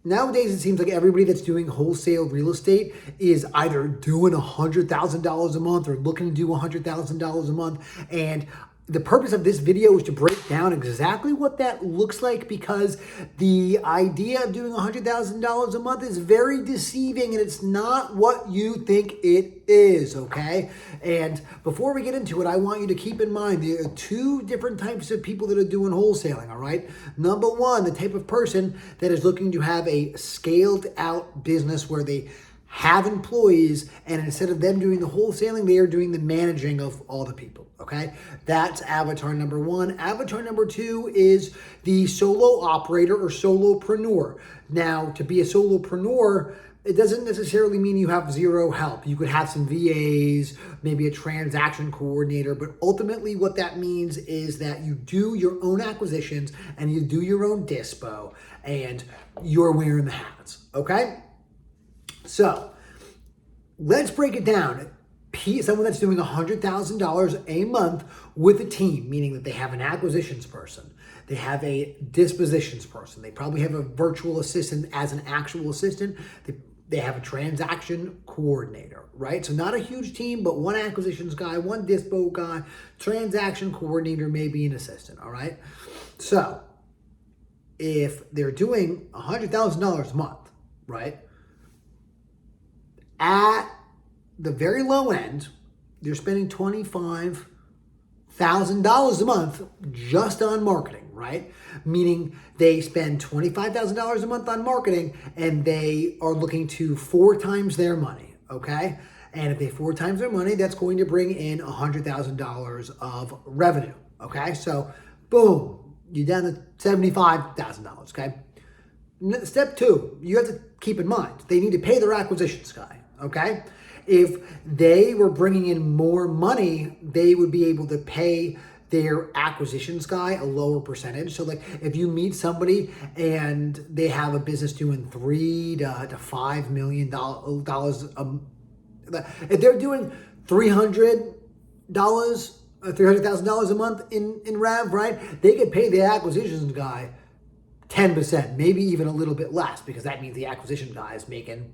nowadays it seems like everybody that's doing wholesale real estate is either doing $100,000 a month or looking to do $100,000 a month. And the purpose of this video is to break down exactly what that looks like, because the idea of doing $100,000 a month is very deceiving and it's not what you think it is, okay? And before we get into it, I want you to keep in mind there are two different types of people that are doing wholesaling, all right? Number one, the type of person that is looking to have a scaled out business where they have employees, and instead of them doing the wholesaling, they are doing the managing of all the people, okay? That's avatar number one. Avatar number two is the solo operator or solopreneur. Now, to be a solopreneur, it doesn't necessarily mean you have zero help. You could have some VAs, maybe a transaction coordinator, but ultimately what that means is that you do your own acquisitions and you do your own dispo, and you're wearing the hats, okay? So let's break it down. Someone that's doing $100,000 a month with a team, meaning that they have an acquisitions person, they have a dispositions person, they probably have a virtual assistant as an actual assistant, they have a transaction coordinator, right? So not a huge team, but one acquisitions guy, one dispo guy, transaction coordinator, maybe an assistant, all right? So if they're doing $100,000 a month, right? At the very low end, they're spending $25,000 a month just on marketing, right? Meaning they spend $25,000 a month on marketing and they are looking to 4 times their money, okay? And if they 4 times their money, that's going to bring in $100,000 of revenue, okay? So boom, you're down to $75,000, okay? Step 2, you have to keep in mind, they need to pay their acquisitions guy, okay? If they were bringing in more money, they would be able to pay their acquisitions guy a lower percentage. So like if you meet somebody and they have a business doing $3 to $5 million, if they're doing $300,000 a month in rev, right? They could pay the acquisitions guy 10%, maybe even a little bit less, because that means the acquisition guy is making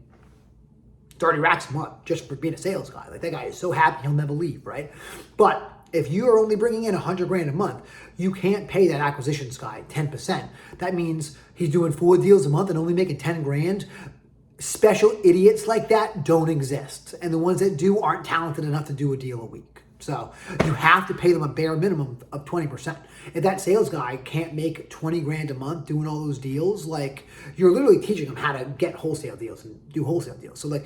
30 racks a month just for being a sales guy. Like that guy is so happy he'll never leave, right? But if you are only bringing in $100,000 a month, you can't pay that acquisitions guy 10%. That means he's doing 4 deals a month and only making 10 grand. Special idiots like that don't exist. And the ones that do aren't talented enough to do a deal a week. So you have to pay them a bare minimum of 20%. If that sales guy can't make 20 grand a month doing all those deals, like you're literally teaching him how to get wholesale deals and do wholesale deals. So like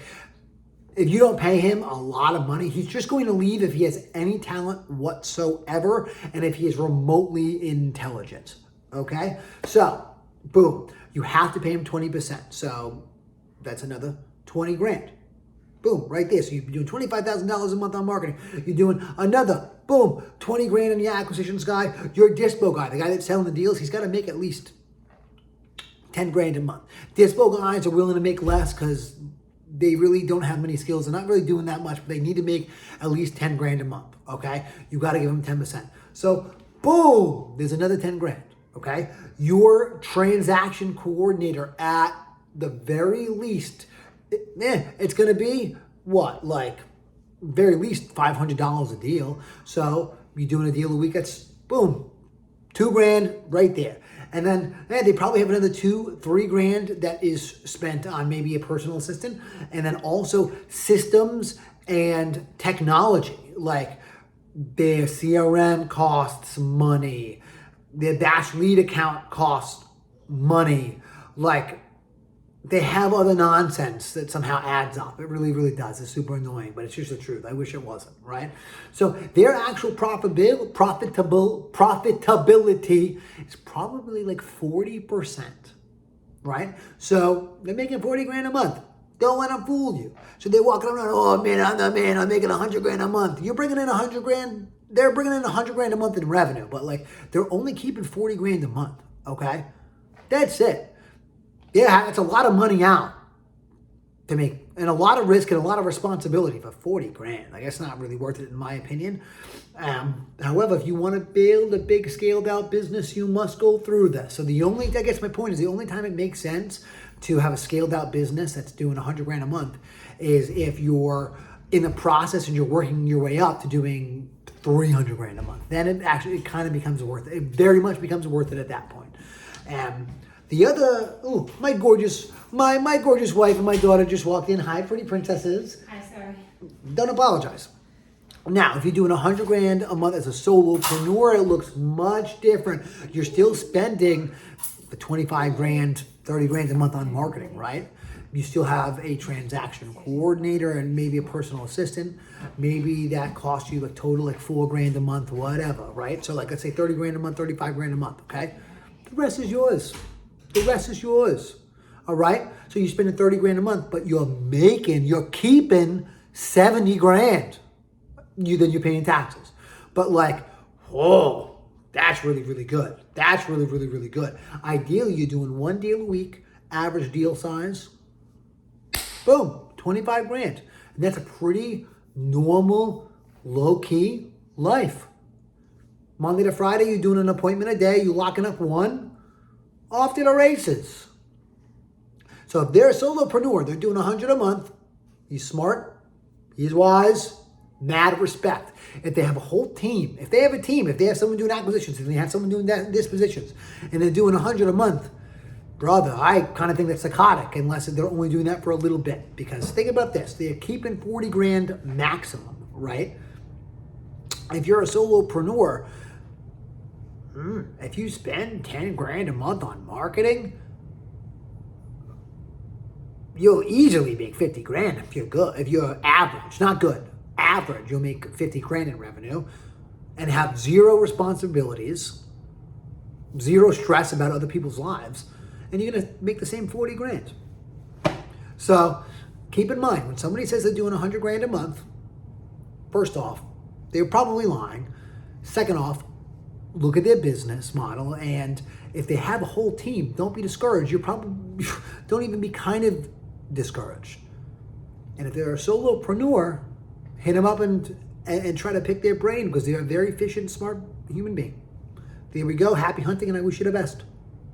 if you don't pay him a lot of money, he's just going to leave if he has any talent whatsoever and if he is remotely intelligent, okay? So boom, you have to pay him 20%. So that's another 20 grand. Boom, right there. So you're doing $25,000 a month on marketing. You're doing another, boom, 20 grand in your acquisitions guy. Your dispo guy, the guy that's selling the deals, he's got to make at least 10 grand a month. Dispo guys are willing to make less because they really don't have many skills. They're not really doing that much, but they need to make at least 10 grand a month, okay? You got to give them 10%. So boom, there's another 10 grand, okay? Your transaction coordinator at the very least, it's going to be what? Like very least $500 a deal. So you're doing a deal a week, that's boom, 2 grand right there. And then they probably have another 2-3 grand that is spent on maybe a personal assistant. And then also systems and technology, like their CRM costs money, their Dash lead account costs money, like they have other nonsense that somehow adds up. It really, really does. It's super annoying, but it's just the truth. I wish it wasn't, right? So their actual profitability is probably like 40%, right? So they're making 40 grand a month. Don't let them fool you. So they're walking around, oh man, I'm the man, I'm making 100 grand a month. You're bringing in 100 grand, they're bringing in 100 grand a month in revenue, but like they're only keeping 40 grand a month, okay? That's it. Yeah, it's a lot of money out to make and a lot of risk and a lot of responsibility for 40 grand. Like, that's not really worth it in my opinion. However, if you want to build a big scaled out business, you must go through this. So I guess my point is the only time it makes sense to have a scaled out business that's doing 100 grand a month is if you're in the process and you're working your way up to doing 300 grand a month. Then it kind of becomes worth it. It very much becomes worth it at that point. The other, my gorgeous wife and my daughter just walked in. Hi, pretty princesses. Hi, sorry. Don't apologize. Now, if you're doing 100 grand a month as a solopreneur, it looks much different. You're still spending the 25 grand, 30 grand a month on marketing, right? You still have a transaction coordinator and maybe a personal assistant. Maybe that costs you a total like 4 grand a month, whatever, right? So like, let's say 30 grand a month, 35 grand a month, okay? The rest is yours. The rest is yours, all right? So you're spending 30 grand a month, but you're keeping 70 grand. Then you're paying taxes. But like, whoa, that's really, really good. That's really, really, really good. Ideally, you're doing 1 deal a week, average deal size, boom, 25 grand. And that's a pretty normal, low-key life. Monday to Friday, you're doing an appointment a day, you're locking up one, off to the races. So if they're a solopreneur, they're doing 100 a month, he's smart, he's wise, mad respect. If they have a whole team, if they have someone doing acquisitions, if they have someone doing dispositions, and they're doing 100 a month, brother, I kind of think that's psychotic unless they're only doing that for a little bit. Because think about this, they're keeping 40 grand maximum, right? If you're a solopreneur, if you spend 10 grand a month on marketing, you'll easily make 50 grand if you're good. If you're average, not good, average, you'll make 50 grand in revenue and have zero responsibilities, zero stress about other people's lives, and you're gonna make the same 40 grand. So keep in mind, when somebody says they're doing 100 grand a month, first off, they're probably lying. Second off, look at their business model, and if they have a whole team, don't be discouraged. Don't even be kind of discouraged. And if they're a solopreneur, hit them up and try to pick their brain because they're a very efficient, smart human being. There we go. Happy hunting, and I wish you the best.